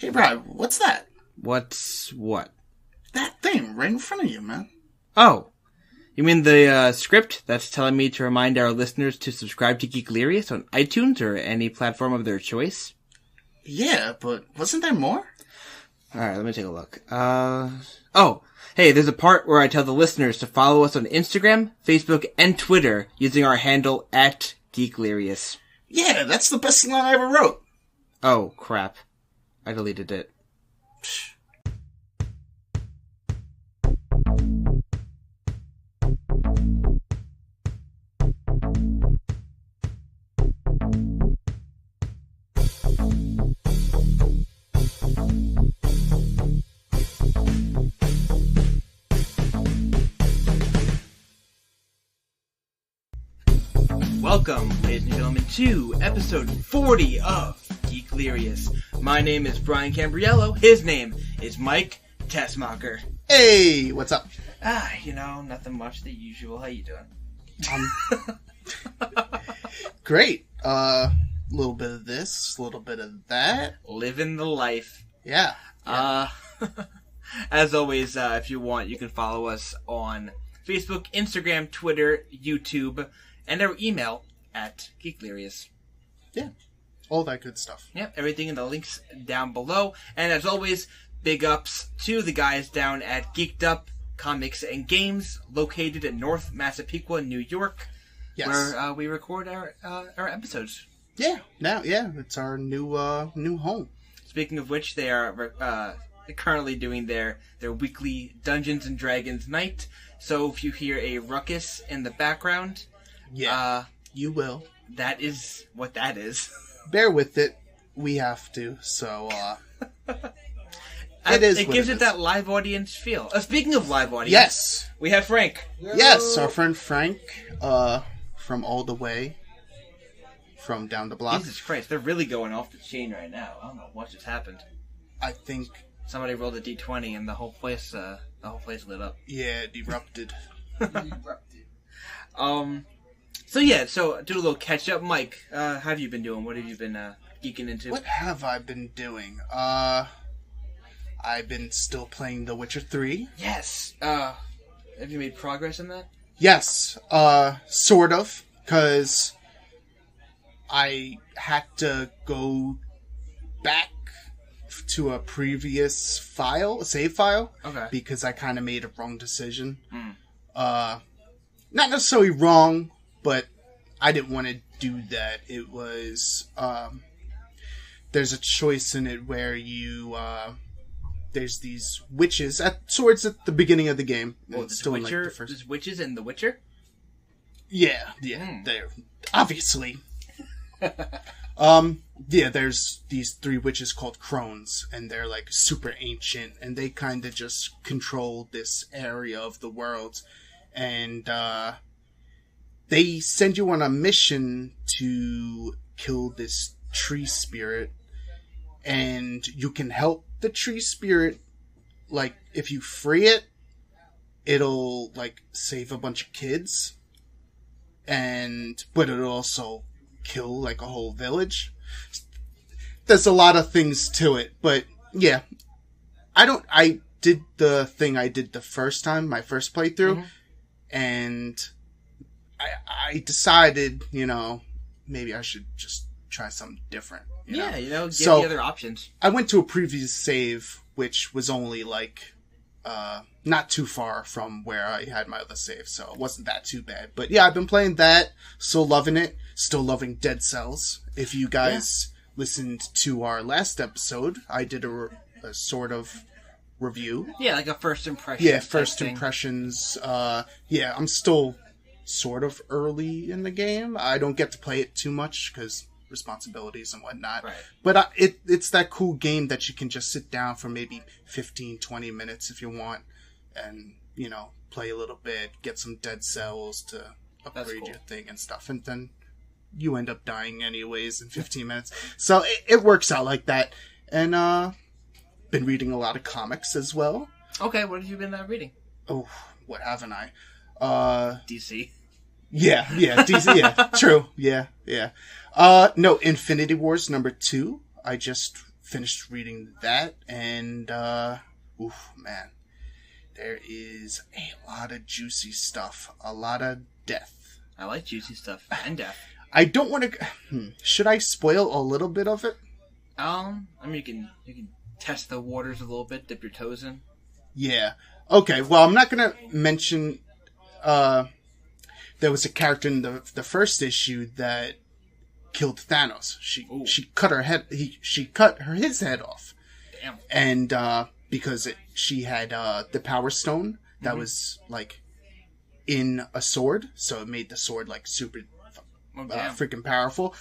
Hey, Rob, what's that? What's what? That thing right in front of you, man. Oh, you mean the script that's telling me to remind our listeners to subscribe to Geeklirious on iTunes or any platform of their choice? Yeah, but wasn't there more? Alright, let me take a look. Hey, there's a part where I tell the listeners to follow us on Instagram, Facebook, and Twitter using our handle @Geeklirious. Yeah, that's the best line I ever wrote. Oh, crap. I deleted it. Welcome, ladies and gentlemen, to episode 40 of Geeklirious. My name is Brian Cambriello. His name is Mike Tessmacher. Hey, what's up? Nothing much. The usual. How you doing? Great. Little bit of this, a little bit of that. Living the life. Yeah. As always, if you want, you can follow us on Facebook, Instagram, Twitter, YouTube, and our email at Geeklirious. Yeah. All that good stuff. Yep, everything in the links down below. And as always, big ups to the guys down at Geeked Up Comics and Games, located in North Massapequa, New York, Yes. where we record our episodes. Yeah. It's our new home. Speaking of which, they are currently doing their weekly Dungeons and Dragons night. So if you hear a ruckus in the background, you will. That is what that is. Bear with it. We have to. So, it gives it that live audience feel. Speaking of live audience, yes, we have Frank. Yes, our friend Frank, from all the way from down the block. Jesus Christ, they're really going off the chain right now. I don't know what just happened. I think somebody rolled a D20 and the whole place lit up. Yeah, it erupted. So do a little catch up, Mike. How have you been doing? What have you been geeking into? What have I been doing? I've been still playing The Witcher 3. Yes. Have you made progress in that? Yes. Sort of, because I had to go back to a previous save file. Okay. Because I kind of made a wrong decision. Not necessarily wrong, but I didn't want to do that. It was, there's a choice in it where you, there's these witches towards at the beginning of the game. Oh, there's witches in The Witcher? Yeah, they're obviously. There's these three witches called crones, and they're like super ancient, and they kind of just control this area of the world. And they send you on a mission to kill this tree spirit, and you can help the tree spirit. Like, if you free it, it'll like save a bunch of kids, but it'll also kill like a whole village. There's a lot of things to it, but yeah, I did the thing I did the first time, my first playthrough. Mm-hmm. And I decided, maybe I should just try something different. Get the other options. I went to a previous save, which was only like, not too far from where I had my other save, so it wasn't that too bad. But yeah, I've been playing that, still loving it, still loving Dead Cells. If you guys listened to our last episode, I did a sort of review. Yeah, like a first impression. Yeah, first impressions. I'm still sort of early in the game. I don't get to play it too much because responsibilities and whatnot. Right. But it's that cool game that you can just sit down for maybe 15, 20 minutes if you want and, play a little bit, get some Dead Cells to upgrade your thing and stuff. And then you end up dying anyways in 15 minutes. So it works out like that. And, been reading a lot of comics as well. Okay, what have you been reading? Oh, what haven't I? DC. Yeah, DC, yeah, true, yeah. No, Infinity Wars #2. I just finished reading that, and oof, man, there is a lot of juicy stuff, a lot of death. I like juicy stuff and death. I don't want to. Should I spoil a little bit of it? I mean, you can test the waters a little bit, dip your toes in. Yeah. Okay. Well, I'm not gonna mention. There was a character in the first issue that killed Thanos. She cut her head. She cut his head off. Damn. And because she had the Power Stone that was like in a sword, so it made the sword like super freaking powerful.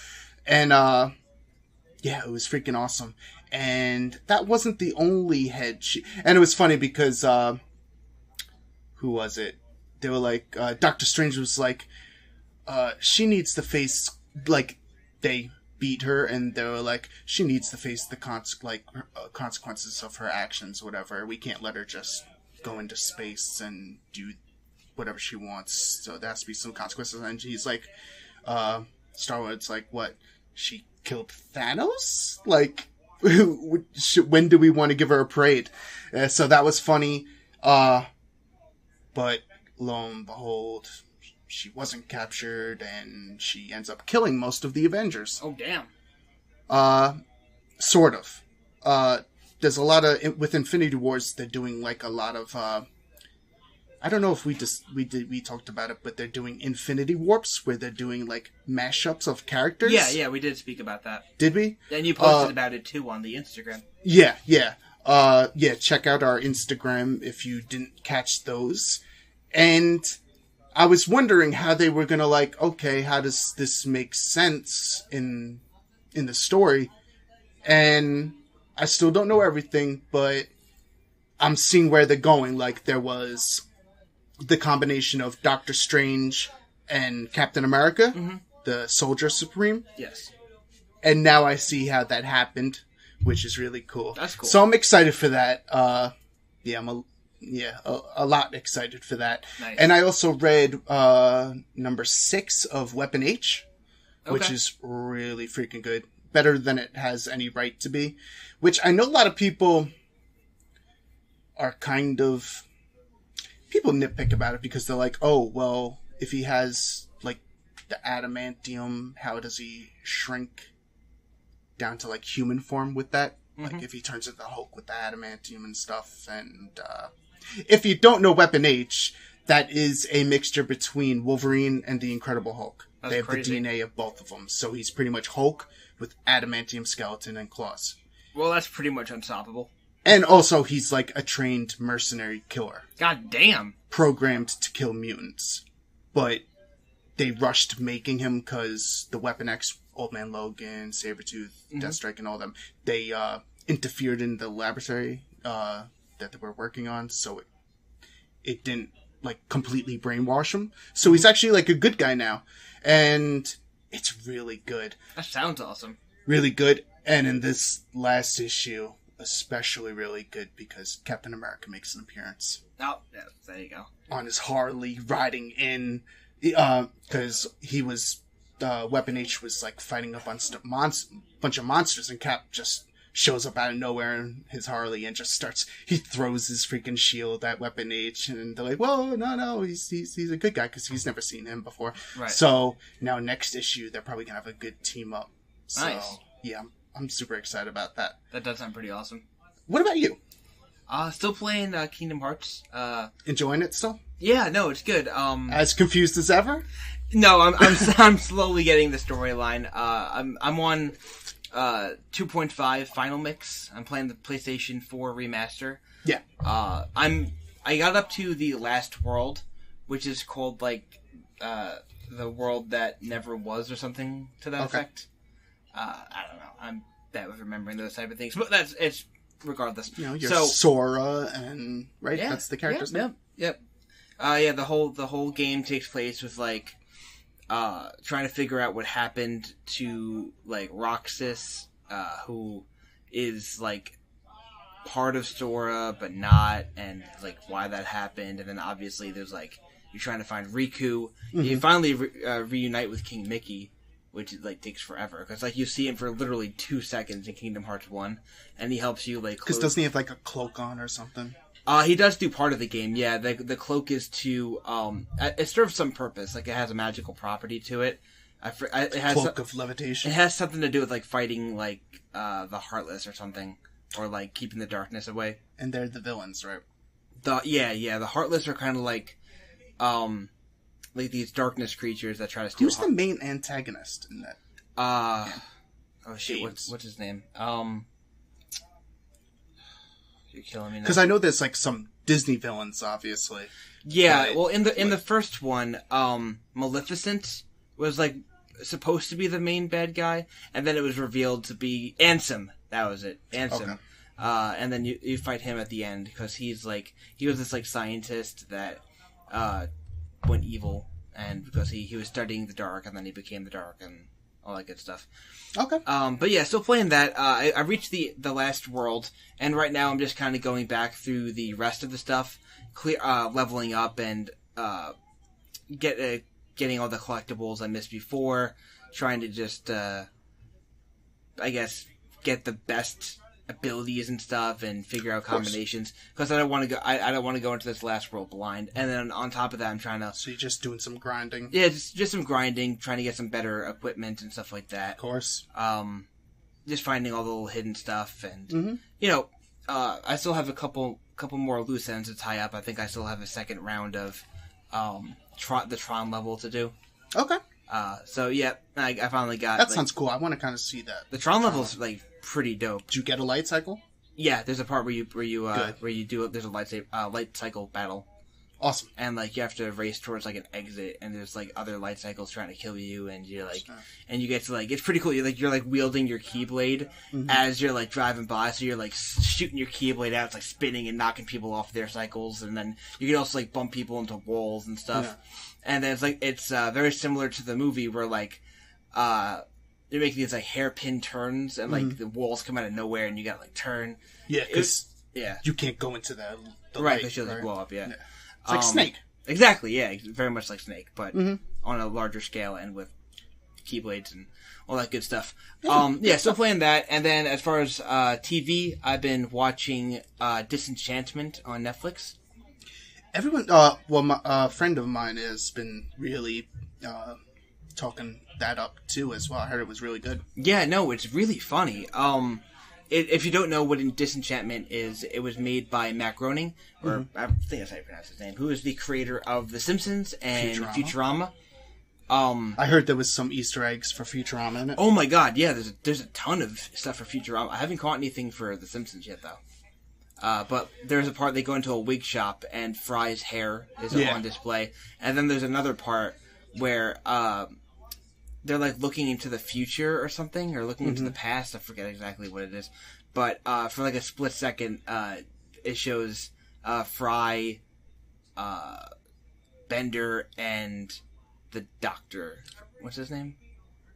And yeah, it was freaking awesome. And that wasn't the only head and it was funny because who was it? They were like Doctor Strange was like she needs to face, like, they beat her and they were like, she needs to face the consequences of her actions, whatever. We can't let her just go into space and do whatever she wants, so there has to be some consequences. And he's like, Star-Lord's like, what, she killed Thanos? Like, when do we want to give her a parade? So that was funny. But lo and behold, she wasn't captured, and she ends up killing most of the Avengers. Oh, damn. Sort of. There's a lot of, with Infinity Wars, they're doing like a lot of, I don't know if we talked about it, but they're doing Infinity Warps, where they're doing like mashups of characters. Yeah, we did speak about that. Did we? And you posted about it too on the Instagram. Yeah. Check out our Instagram if you didn't catch those. And I was wondering how they were gonna, like, okay, how does this make sense in the story? And I still don't know everything, but I'm seeing where they're going. Like, there was the combination of Doctor Strange and Captain America, the Soldier Supreme. Yes. And now I see how that happened, which is really cool. That's cool. So I'm excited for that. A lot excited for that. Nice. And I also read number 6 of Weapon H, which is really freaking good. Better than it has any right to be. Which I know a lot of people are kind of... People nitpick about it because they're like, oh, well, if he has, like, the adamantium, how does he shrink down to, like, human form with that? Like, if he turns into the Hulk with the adamantium and stuff. And if you don't know Weapon H, that is a mixture between Wolverine and the Incredible Hulk. They have crazy. the DNA of both of them. So he's pretty much Hulk with adamantium skeleton and claws. Well, that's pretty much unstoppable. And also, he's like a trained mercenary killer. God damn. Programmed to kill mutants. But they rushed making him because the Weapon X, Old Man Logan, Sabretooth, Deathstrike, and all them, they interfered in the laboratory that they were working on, so it didn't, like, completely brainwash him. So he's actually, like, a good guy now. And it's really good. That sounds awesome. Really good. And in this last issue, especially really good because Captain America makes an appearance. Oh, yeah, there you go. On his Harley, riding in, because he was, Weapon H was, like, fighting a bunch of monsters, and Cap just shows up out of nowhere in his Harley and just he throws his freaking shield at Weapon H, and they're like, whoa, no, he's a good guy, because he's never seen him before. Right. So, now next issue, they're probably gonna have a good team up. So, nice. Yeah, I'm super excited about that. That does sound pretty awesome. What about you? Still playing Kingdom Hearts. Enjoying it still? Yeah, no, it's good. As confused as ever? No, I'm slowly getting the storyline. I'm on 2.5 Final Mix. I'm playing the PlayStation 4 remaster. Yeah. I got up to the last world, which is called, like, the world that never was, or something to that effect. I don't know. I'm bad with remembering those type of things, but it's regardless. You know, you're Sora, and right, yeah, that's the character's name. Yep. The whole game takes place with, like, trying to figure out what happened to, like, Roxas, who is, like, part of Sora but not, and, like, why that happened. And then obviously there's, like, you're trying to find Riku. You finally reunite with King Mickey, which like takes forever because like you see him for literally 2 seconds in Kingdom Hearts 1, and he helps you like. Because doesn't he have like a cloak on or something? He does do part of the game. Yeah, the cloak is to it serves some purpose. Like it has a magical property to it. It has cloak of levitation. It has something to do with like fighting like the Heartless or something, or like keeping the darkness away. And they're the villains, right? The Heartless are kind of like these darkness creatures that try to steal. Who's the main antagonist in that? Oh shit! What's his name? You're killing me now. Because I know there's like some Disney villains, obviously. Yeah, well, in the first one, Maleficent was like supposed to be the main bad guy, and then it was revealed to be Ansem. That was it, Ansem. Okay. And then you fight him at the end because he was this like scientist that went evil, and because he was studying the dark, and then he became the dark and all that good stuff. Okay. But yeah, still playing that. I reached the last world, and right now I'm just kind of going back through the rest of the stuff, leveling up and getting all the collectibles I missed before, trying to just I guess get the best abilities and stuff and figure out combinations because I don't want to go. I don't want to go into this last world blind. And then on top of that, I'm trying to. So you're just doing some grinding. Yeah, just some grinding, trying to get some better equipment and stuff like that. Of course. Just finding all the little hidden stuff, and I still have a couple more loose ends to tie up. I think I still have a second round of the Tron level to do. Okay. So yeah, I finally got. That sounds cool. I want to kind of see that. The Tron level's like pretty dope. Did you get a light cycle? Yeah, there's a part where you do there's a light cycle battle. Awesome. And like you have to race towards like an exit, and there's like other light cycles trying to kill you, and you're like, and you get to like it's pretty cool. You're like wielding your keyblade as you're like driving by, so you're like shooting your keyblade out, it's like spinning and knocking people off their cycles, and then you can also like bump people into walls and stuff. Yeah. And then it's very similar to the movie where like you're making these like hairpin turns, and like the walls come out of nowhere, and you gotta like turn. Yeah, because you can't go into the right because you'll like blow up. Yeah. It's like Snake. Exactly, yeah. Very much like Snake, but on a larger scale and with keyblades and all that good stuff. Still playing that. And then as far as TV, I've been watching Disenchantment on Netflix. Everyone, a friend of mine has been really talking that up too as well. I heard it was really good. Yeah, no, it's really funny. If you don't know what Disenchantment is, it was made by Matt Groening, or I think that's how you pronounce his name, who is the creator of The Simpsons and Futurama. I heard there was some Easter eggs for Futurama in it. Oh my god, yeah, there's a ton of stuff for Futurama. I haven't caught anything for The Simpsons yet, though. But there's a part they go into a wig shop and Fry's hair is on display. And then there's another part where they're like looking into the future or something, or looking into the past. I forget exactly what it is, but for like a split second, it shows Fry, Bender, and the Doctor. What's his name?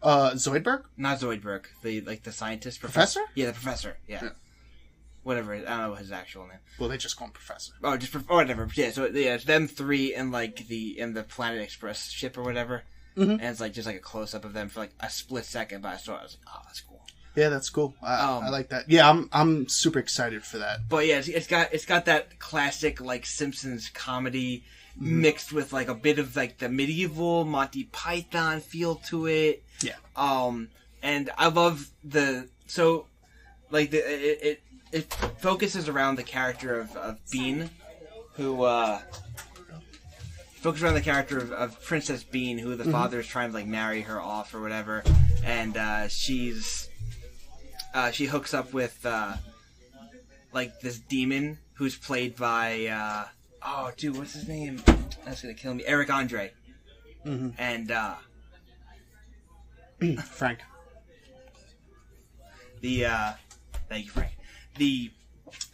Zoidberg? Not Zoidberg. The scientist Professor. Yeah, the professor. Yeah. Whatever. I don't know his actual name. Well, they just call him Professor. Oh, whatever. Yeah. So yeah, it's them three in like in the Planet Express ship or whatever. And it's like just like a close up of them for like a split second, but I saw it, I was like, oh, that's cool. Yeah, that's cool. I like that. Yeah, I'm super excited for that. But yeah, it's got that classic like Simpsons comedy mixed with like a bit of like the medieval Monty Python feel to it. Yeah. And I love it focuses around the character of Bean, who focus around the character of Princess Bean, who the father is trying to like marry her off or whatever, and she hooks up with like this demon who's played by what's his name? That's gonna kill me. Eric Andre, and Frank. Thank you, Frank.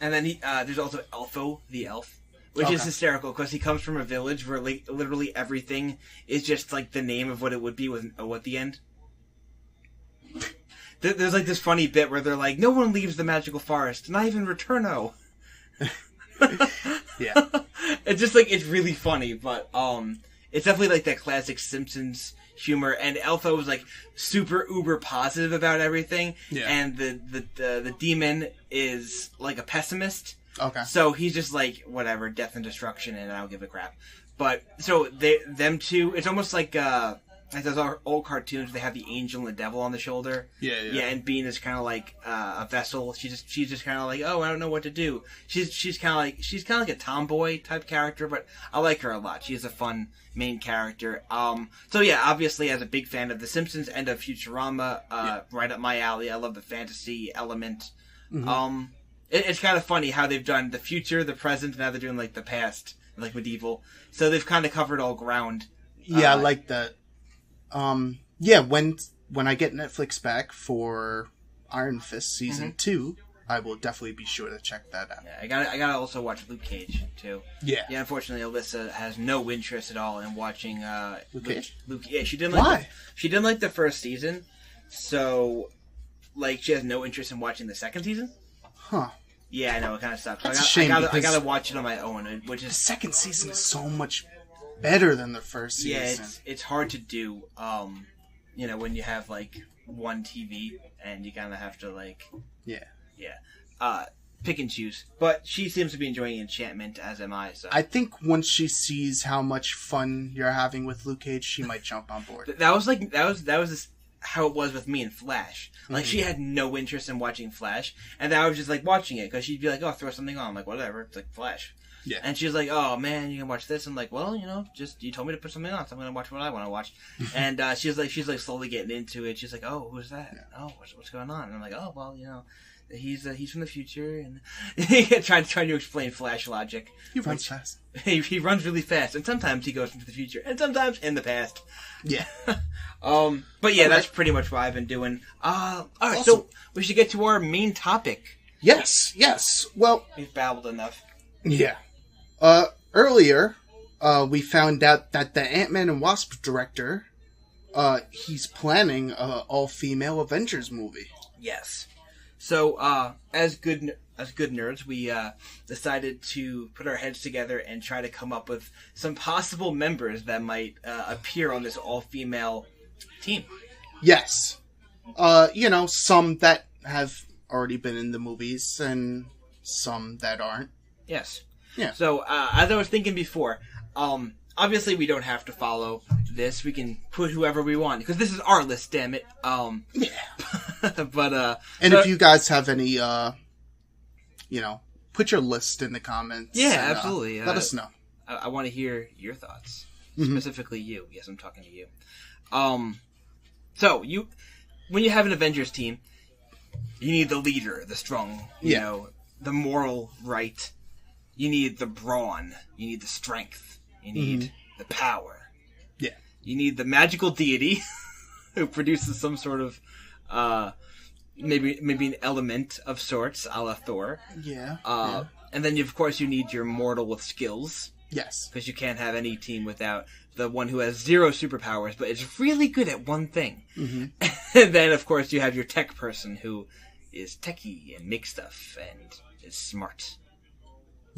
And then there's also Elfo, the elf. Which is hysterical because he comes from a village where like literally everything is just like the name of what it would be with an O at the end. There's like this funny bit where they're like, no one leaves the magical forest, not even Returno. Yeah. It's just like, it's really funny, but it's definitely like that classic Simpsons humor, and Elfo was like super uber positive about everything, and the demon is like a pessimist. Okay. So he's just like, whatever, death and destruction, and I don't give a crap. But so them two, it's almost like those old cartoons. They have the angel and the devil on the shoulder. Yeah. And Bean is kind of like a vessel. She's just kind of like, oh, I don't know what to do. She's kind of like a tomboy type character, but I like her a lot. She is a fun main character. So yeah, obviously as a big fan of The Simpsons and of Futurama, right up my alley. I love the fantasy element. Mm-hmm. It's kind of funny how they've done the future, the present, now they're doing like the past, like medieval. So they've kind of covered all ground. Yeah, I like that. Yeah, when I get Netflix back for Iron Fist season 2, I will definitely be sure to check that out. Yeah, I gotta also watch Luke Cage too. Yeah. Yeah, unfortunately Alyssa has no interest at all in watching Luke Cage. Yeah, she didn't like Why? She didn't like the first season, so like she has no interest in watching the second season. Huh. Yeah, I know, it kind of sucks. That's a shame. I gotta watch it on my own, which is the second season is so much better than the first season. Yeah, it's hard to do. When you have like one TV and you kind of have to like pick and choose. But she seems to be enjoying Enchantment, as am I. So I think once she sees how much fun you're having with Luke Cage, she might jump on board. That was how it was with me in Flash. Like, she had no interest in watching Flash, and I was just like watching it because she'd be like, "Oh, throw something on." I'm like, "Whatever." It's like Flash. Yeah. And she's like, "Oh man, you can watch this." I'm like, "Well, you told me to put something on, so I'm gonna watch what I want to watch." And she's like slowly getting into it. She's like, "Oh, who's that? Yeah. Oh, what's going on?" And I'm like, "Oh, well, he's from the future," and trying to explain Flash logic. He runs fast. He runs really fast, and sometimes he goes into the future, and sometimes in the past. Yeah. But yeah, that's pretty much what I've been doing. All right, awesome. So we should get to our main topic. Yes. Well, we've babbled enough. Yeah. Earlier, we found out that the Ant-Man and Wasp director, he's planning a all-female Avengers movie. Yes. So, as good nerds, we decided to put our heads together and try to come up with some possible members that might appear on this all-female team. Yes. Some that have already been in the movies and some that aren't. Yes. Yeah. So, as I was thinking before, obviously we don't have to follow this. We can put whoever we want, because this is our list, damn it. Yeah. But, if you guys have any, put your list in the comments. Yeah, and, absolutely. Let us know. I want to hear your thoughts. Mm-hmm. Specifically you. Yes, I'm talking to you. So, when you have an Avengers team, you need the leader, the strong, the moral right. You need the brawn. You need the strength. You need the power. Yeah. You need the magical deity who produces some sort of, maybe an element of sorts, a la Thor. Yeah. And then, of course, you need your mortal with skills. Yes. Because you can't have any team without the one who has 0 superpowers, but is really good at one thing. Mm-hmm. And then, of course, you have your tech person who is techie and makes stuff and is smart.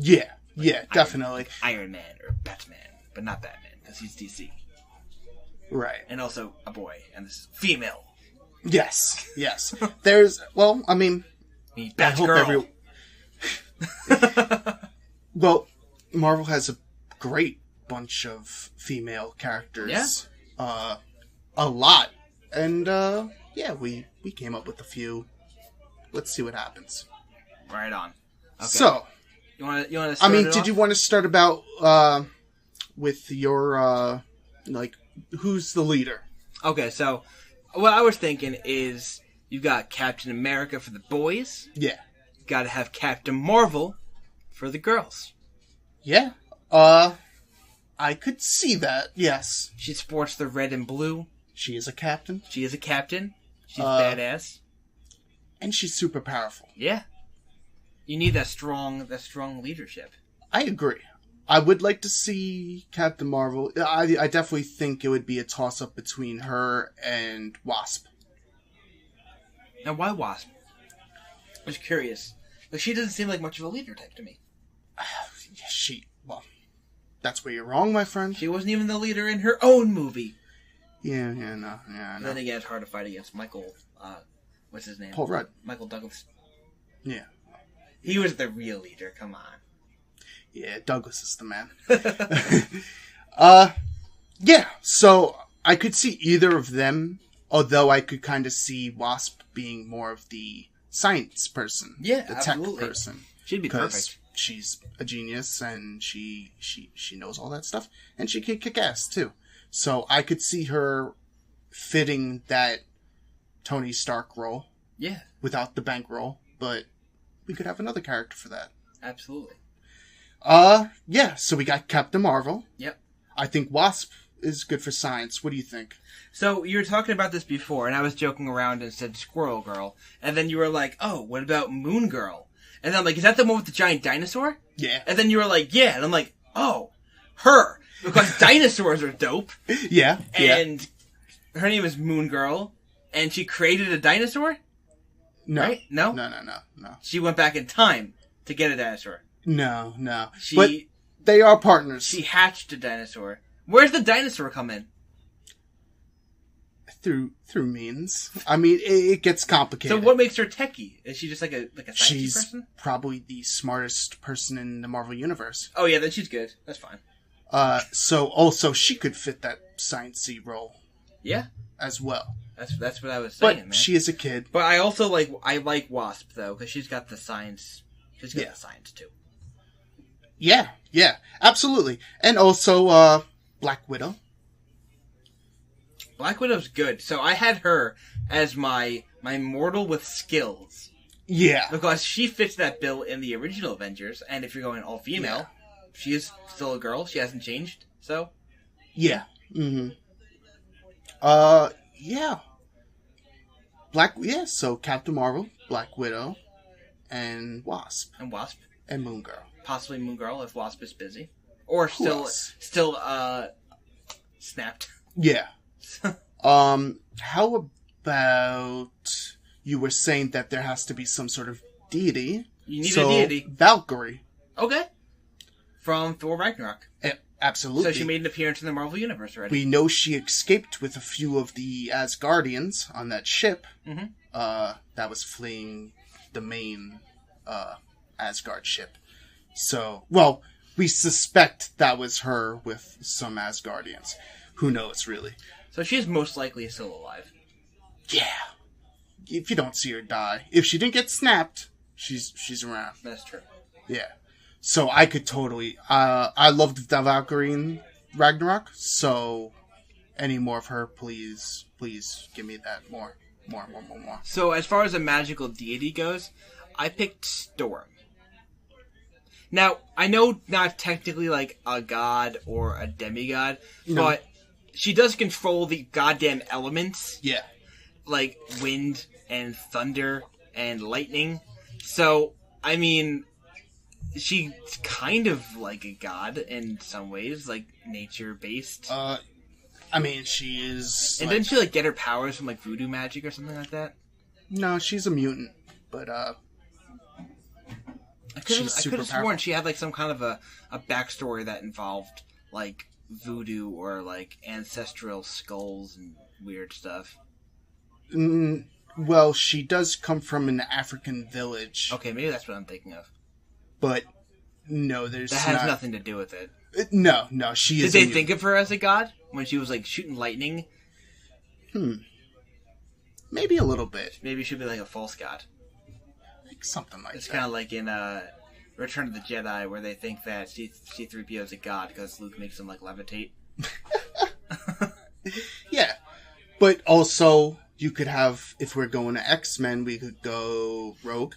Yeah, definitely. Iron Man or Batman, but not Batman, because he's DC. Right. And also a boy, and this is female. Yes. There's, well, I mean, I hope Well, Marvel has a great bunch of female characters. Yeah. A lot. And, we came up with a few. Let's see what happens. Right on. Okay. So, you want to start did you want to start about with your who's the leader? Okay, so what I was thinking is you've got Captain America for the boys. Yeah. You got to have Captain Marvel for the girls. Yeah. I could see that. Yes. She sports the red and blue. She is a captain. She's badass. And she's super powerful. Yeah. You need that strong leadership. I agree. I would like to see Captain Marvel. I definitely think it would be a toss-up between her and Wasp. Now, why Wasp? I was curious. Like, she doesn't seem like much of a leader type to me. That's where you're wrong, my friend. She wasn't even the leader in her own movie. Yeah, no. Then again, it's hard to fight against Michael. What's his name? Paul Rudd. Michael Douglas. Yeah. He was the real leader. Come on. Yeah, Douglas is the man. Yeah. So I could see either of them, although I could kind of see Wasp being more of the science person. Yeah, the absolutely. tech person. She'd be perfect. She's a genius and she knows all that stuff, and she can kick ass too. So I could see her fitting that Tony Stark role. Yeah. Without the bankroll, but we could have another character for that. Absolutely. Yeah, so we got Captain Marvel. Yep. I think Wasp is good for science. What do you think? So, you were talking about this before, and I was joking around and said Squirrel Girl, and then you were like, oh, what about Moon Girl? And then I'm like, is that the one with the giant dinosaur? Yeah. And then you were like, yeah, and I'm like, oh, her. Because dinosaurs are dope. Yeah. And her name is Moon Girl, and she created a dinosaur? No. Right? No? No. She went back in time to get a dinosaur. No. But they are partners. She hatched a dinosaur. Where's the dinosaur come in? Through means. I mean, it gets complicated. So what makes her techie? Is she just like a sciencey She's person? probably the smartest person in the Marvel Universe. Oh yeah, then she's good. That's fine. So also she could fit that sciencey role. Yeah. As well. That's what I was saying, but man. She is a kid. But I also like Wasp though, because she's got the science. She's got the science too. Yeah, absolutely. And also, Black Widow. Black Widow's good. So I had her as my mortal with skills. Yeah. Because she fits that bill in the original Avengers, and if you're going all female, she is still a girl. She hasn't changed. So. Yeah. Mm-hmm. Yeah. So Captain Marvel, Black Widow, and Wasp. And Moon Girl. Possibly Moon Girl if Wasp is busy. Or still snapped. Yeah. How about you were saying that there has to be some sort of deity? You need a deity. Valkyrie. Okay. From Thor Ragnarok. Absolutely. So she made an appearance in the Marvel Universe already. We know she escaped with a few of the Asgardians on that ship. Mm-hmm. That was fleeing the main Asgard ship. So, well, we suspect that was her with some Asgardians. Who knows, really? So she's most likely still alive. Yeah. If you don't see her die. If she didn't get snapped, she's around. That's true. Yeah. So I could totally... I loved the Valkyrie in Ragnarok, so any more of her, please give me that more. So as far as a magical deity goes, I picked Storm. Now, I know not technically like a god or a demigod, but she does control the goddamn elements. Yeah. Like wind and thunder and lightning. So, I mean, she's kind of like a god in some ways, like nature-based. I mean, she is... And didn't she like get her powers from like voodoo magic or something like that? No, she's a mutant, but I could have sworn she had like some kind of a backstory that involved like voodoo or like ancestral skulls and weird stuff. Well, she does come from an African village. Okay, maybe that's what I'm thinking of. But no, that has nothing to do with it. No, she is. Did they think of her as a god when she was like shooting lightning? Maybe a little bit. Maybe she'd be like a false god. Something like that. It's kind of like in Return of the Jedi, where they think that C-3PO is a god because Luke makes him like levitate. Yeah, but also you could have, if we're going to X-Men, we could go Rogue.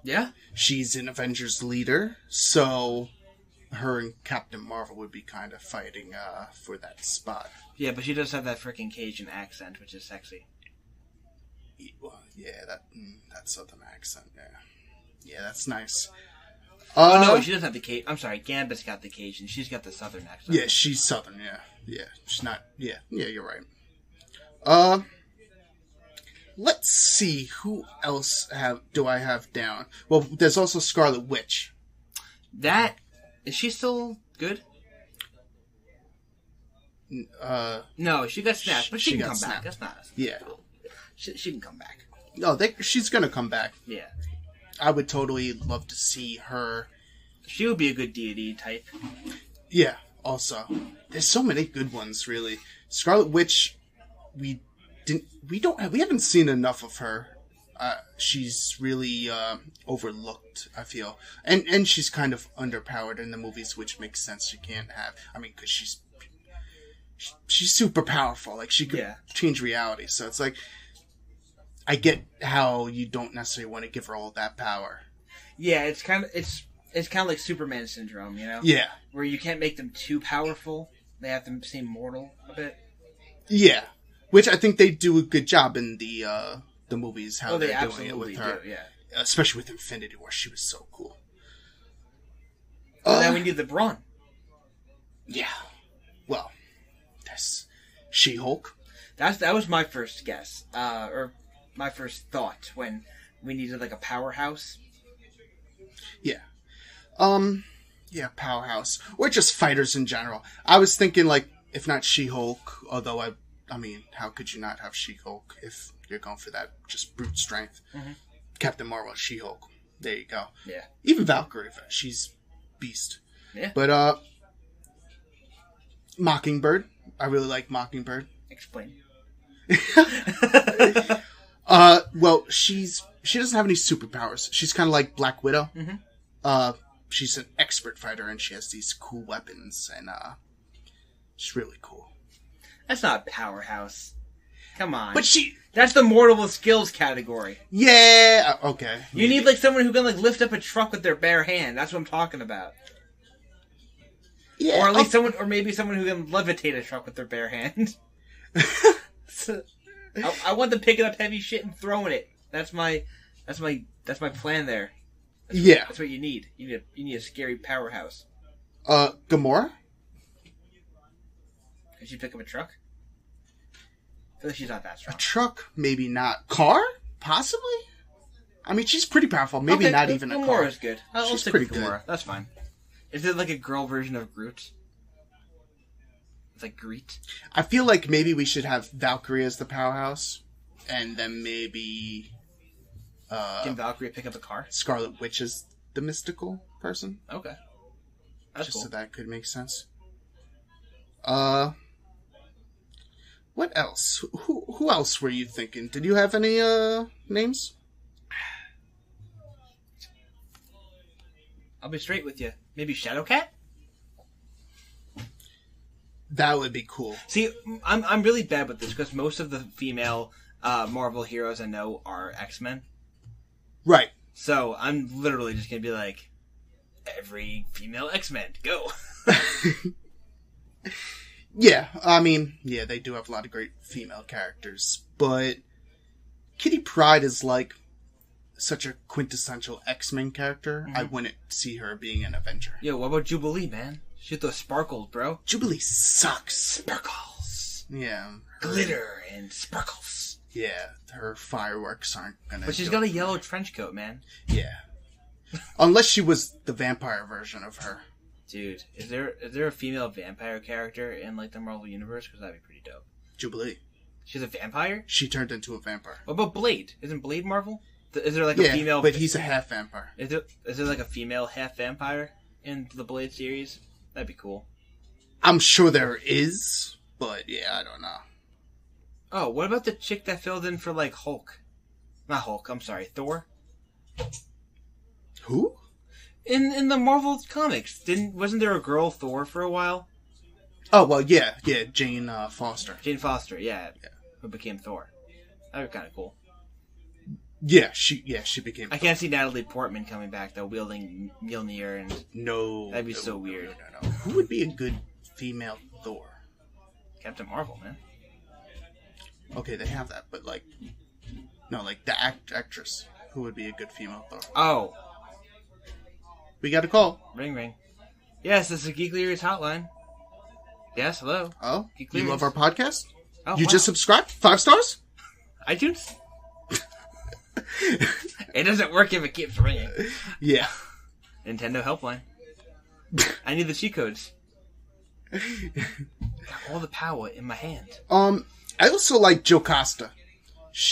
Yeah, she's an Avengers leader, so her and Captain Marvel would be kind of fighting for that spot. Yeah, but she does have that freaking Cajun accent, which is sexy. Well, yeah, that southern accent, yeah, that's nice. No, she doesn't have the Cajun. I'm sorry, Gambit's got the Cajun. She's got the southern accent. Yeah, she's southern. Yeah, she's not. Yeah, you're right. Let's see who else do I have down. Well, there's also Scarlet Witch. Is she still good? No, she got snapped, but she she can got come snapped. back. That's not. Yeah. She can come back. No, she's gonna come back. Yeah. I would totally love to see her. She would be a good deity type. Yeah. Also, there's so many good ones. Really, Scarlet Witch. We haven't seen enough of her. She's really overlooked, I feel, and she's kind of underpowered in the movies, which makes sense. She can't have. I mean, because she's super powerful. Like she could change reality. So it's like, I get how you don't necessarily want to give her all that power. Yeah, it's kind of like Superman syndrome, you know? Yeah. Where you can't make them too powerful. They have to seem mortal a bit. Yeah. Which I think they do a good job in the movies, how they're doing it with her. Do, yeah. Especially with Infinity War, she was so cool. And then we need the Brawn. Yeah. Well, that's She-Hulk. That was my first guess. Or my first thought when we needed like a powerhouse. Yeah. Yeah, powerhouse. Or just fighters in general. I was thinking, like, if not She-Hulk, although I mean, how could you not have She-Hulk if you're going for that just brute strength? Mm-hmm. Captain Marvel, She-Hulk. There you go. Yeah. Even Valkyrie, she's beast. Yeah. But, Mockingbird. I really like Mockingbird. Explain. Well, she doesn't have any superpowers. She's kind of like Black Widow. Mm-hmm. She's an expert fighter, and she has these cool weapons, and, she's really cool. That's not powerhouse. Come on. But that's the mortal skills category. Yeah, okay. You need, like, someone who can, like, lift up a truck with their bare hand. That's what I'm talking about. Yeah. Or at least maybe someone who can levitate a truck with their bare hand. I want them picking up heavy shit and throwing it. That's my plan there. That's what you need. You need a scary powerhouse. Gamora? Can she pick up a truck? I feel like she's not that strong. A truck? Maybe not. Car? Possibly? I mean, she's pretty powerful. Maybe not even a car. Gamora's good. I'll stick with Gamora. That's fine. Is it like a girl version of Groot? It's like Groot? I feel like maybe we should have Valkyrie as the powerhouse. And then maybe... Can Valkyrie pick up a car? Scarlet Witch is the mystical person. Okay. That's just cool. So that could make sense. What else? Who else were you thinking? Did you have any names? I'll be straight with you. Maybe Shadowcat? That would be cool. See, I'm really bad with this because most of the female Marvel heroes I know are X-Men. Right. So I'm literally just gonna be like, every female X-Men, go. Yeah, I mean, yeah, they do have a lot of great female characters, but Kitty Pryde is like such a quintessential X-Men character. Mm-hmm. I wouldn't see her being an Avenger. Yo, what about Jubilee, man? Shoot those sparkles, bro. Jubilee sucks. Sparkles. Yeah. Glitter and sparkles. Yeah, her fireworks aren't gonna... But she's got a yellow trench coat, man. Yeah. Unless she was the vampire version of her. Dude, is there a female vampire character in, like, the Marvel Universe? Because that'd be pretty dope. Jubilee. She's a vampire? She turned into a vampire. What about Blade? Isn't Blade Marvel? Is there, like, a female... but he's a half vampire. Is there, like, a female half vampire in the Blade series? That'd be cool. I'm sure there is, but, yeah, I don't know. Oh, what about the chick that filled in for, like, Hulk? Not Hulk, I'm sorry, Thor? Who? In the Marvel comics, wasn't there a girl Thor for a while? Oh well, yeah, Jane Foster. Jane Foster, yeah, who became Thor. That'd be kind of cool. Yeah, she became. I can't see Natalie Portman coming back though, wielding Mjolnir and. No, that'd be so weird. No. Who would be a good female Thor? Captain Marvel, man. Okay, they have that, but like, no, like the actress. Who would be a good female Thor? Oh. We got a call. Ring, ring. Yes, this is a Geeklirious hotline. Yes, hello. Oh, Geeklirious. You love our podcast? Oh, you just subscribed? 5 stars? iTunes? It doesn't work if it keeps ringing. Yeah. Nintendo helpline. I need the cheat codes. Got all the power in my hand. I also like Jocasta.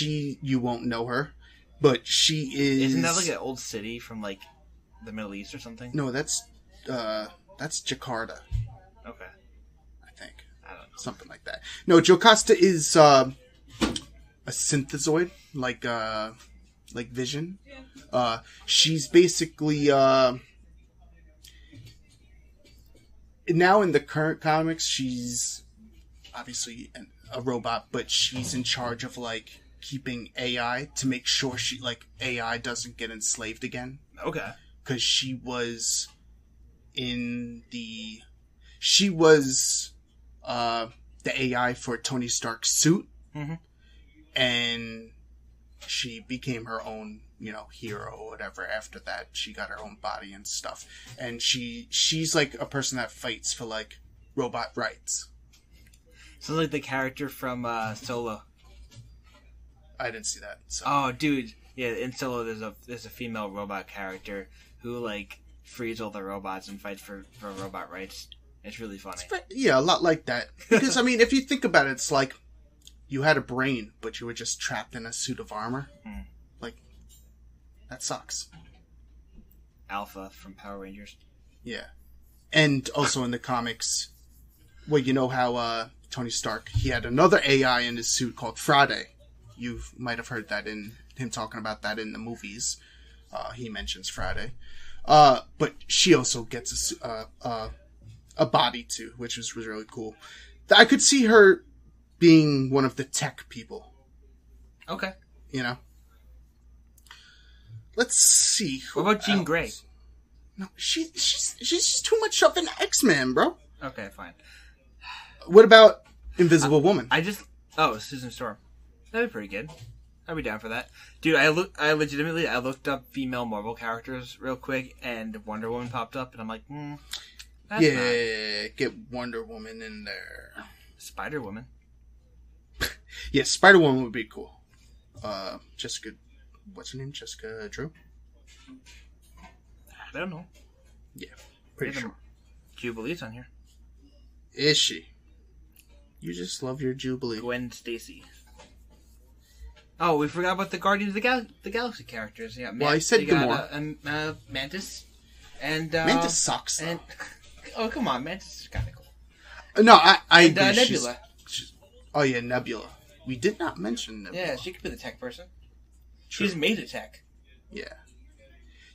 You won't know her, but she is... Isn't that like an old city from like the Middle East or something? No, that's Jakarta. Okay. I think. I don't know. Something like that. No, Jocasta is a synthezoid, like Vision. She's basically now in the current comics, she's obviously a robot, but she's in charge of like keeping AI to make sure AI doesn't get enslaved again. Okay. Because she was the AI for Tony Stark's suit, and she became her own, hero or whatever. After that, she got her own body and stuff, and she's like a person that fights for like robot rights. Sounds like the character from Solo. I didn't see that. So. Oh, dude, yeah. In Solo, there's a female robot character who like frees all the robots and fights for robot rights. It's really funny. Yeah, a lot like that. Because I mean, if you think about it, it's like you had a brain, but you were just trapped in a suit of armor. Like that sucks. Alpha from Power Rangers. Yeah, and also in the comics, well, you know how Tony Stark, he had another AI in his suit called Friday. You might have heard that in him talking about that in the movies. He mentions Friday. But she also gets a body too, which was really cool. I could see her being one of the tech people. Okay. Let's see. What about Jean Grey? No, she's just too much of an X-Man, bro. Okay, fine. What about Invisible Woman? Susan Storm. That'd be pretty good. I'd be down for that. Dude, I looked up female Marvel characters real quick, and Wonder Woman popped up, and I'm like, that's not... Get Wonder Woman in there. Spider Woman. Yeah, Spider Woman would be cool. Jessica, what's her name? Jessica Drew? I don't know. Yeah, pretty sure. Jubilee's on here. Is she? You just love your Jubilee. Gwen Stacy. Oh, we forgot about the Guardians of the Galaxy characters. Yeah, I said Gamora. Mantis. And Mantis sucks, though. Oh, come on, Mantis is kind of cool. No, I agree. Nebula. Oh, yeah, Nebula. We did not mention Nebula. Yeah, she could be the tech person. True. She's made of tech. Yeah.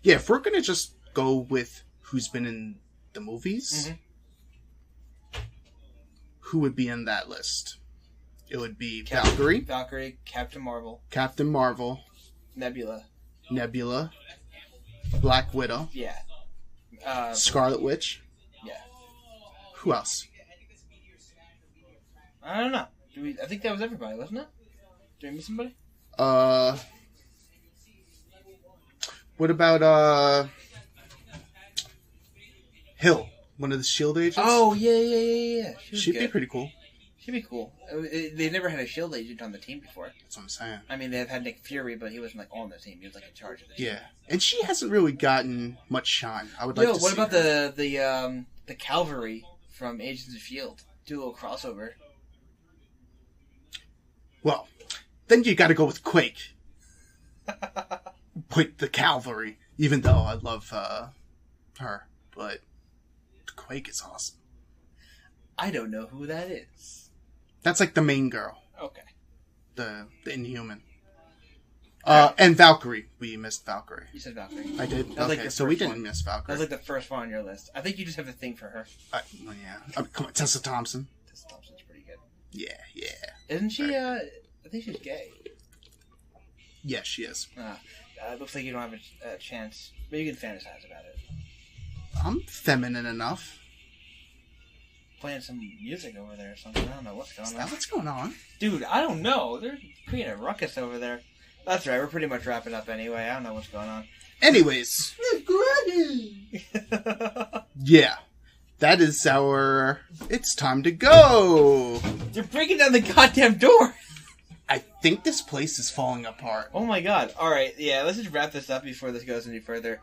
Yeah, if we're going to just go with who's been in the movies, who would be in that list? It would be Valkyrie, Captain Marvel, Nebula, Black Widow, yeah, Scarlet Witch, yeah. Who else? I don't know. I think that was everybody, wasn't it? Did we miss somebody? What about Hill, one of the S.H.I.E.L.D. agents? Oh yeah. She'd be pretty cool. She'd be cool. They've never had a S.H.I.E.L.D. agent on the team before. That's what I'm saying. I mean, they've had Nick Fury, but he wasn't like on the team. He was like in charge of the team. Yeah, and she hasn't really gotten much shine. I would like to see. What about the Cavalry from Agents of S.H.I.E.L.D.? Do a little crossover. Well, then you got to go with Quake. With the Cavalry, even though I love her, but Quake is awesome. I don't know who that is. That's like the main girl. Okay. The Inhuman. And Valkyrie. We missed Valkyrie. You said Valkyrie. I did? Okay, like so we didn't miss Valkyrie. That was like the first one on your list. I think you just have a thing for her. Well, yeah. Come on, Tessa Thompson. Tessa Thompson's pretty good. Yeah. Isn't she, I think she's gay. Yeah, she is. It looks like you don't have a chance. But you can fantasize about it. I'm feminine enough. Playing some music over there or something. I don't know what's going on. Is that what's going on? Dude, I don't know. They're creating a ruckus over there. That's right. We're pretty much wrapping up anyway. I don't know what's going on. Anyways. Yeah. That is It's time to go. You're breaking down the goddamn door. I think this place is falling apart. Oh my god. Alright, yeah, let's just wrap this up before this goes any further.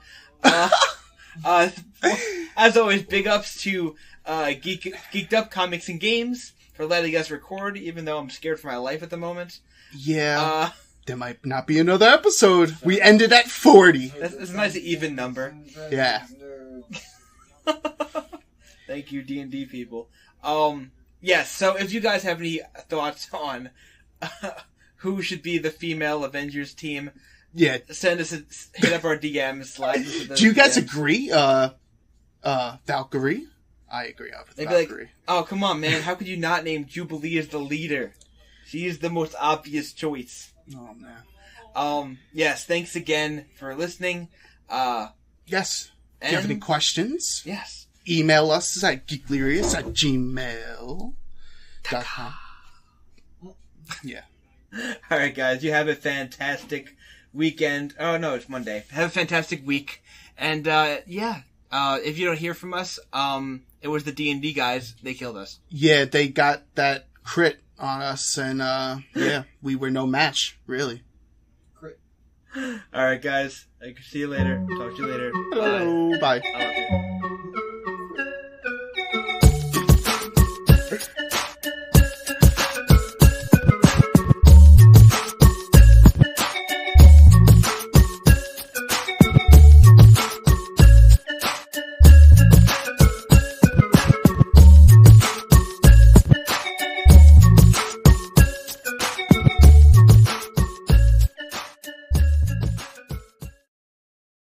As always, big ups to Geeked Up Comics and Games for letting us record, even though I'm scared for my life at the moment. Yeah. There might not be another episode. We ended at 40. That's a nice even number. Yeah. Thank you, D&D people. Yes, so if you guys have any thoughts on who should be the female Avengers team, yeah, hit up our DMs, slide into the Do you guys DMs. agree? Valkyrie? I agree with They'd Valkyrie. be like, oh, come on, man. How could you not name Jubilee as the leader? She is the most obvious choice. Oh, man. Yes, thanks again for listening. Yes. If you have any questions, yes, email us at geeklirious@gmail.com. Yeah. All right, guys. You have a fantastic weekend. Oh, no, it's Monday. Have a fantastic week. And, if you don't hear from us, it was the D&D guys. They killed us. Yeah, they got that crit on us, and, we were no match, really. Crit. All right, guys. I can see you later. Talk to you later. Hello. Bye. I love you.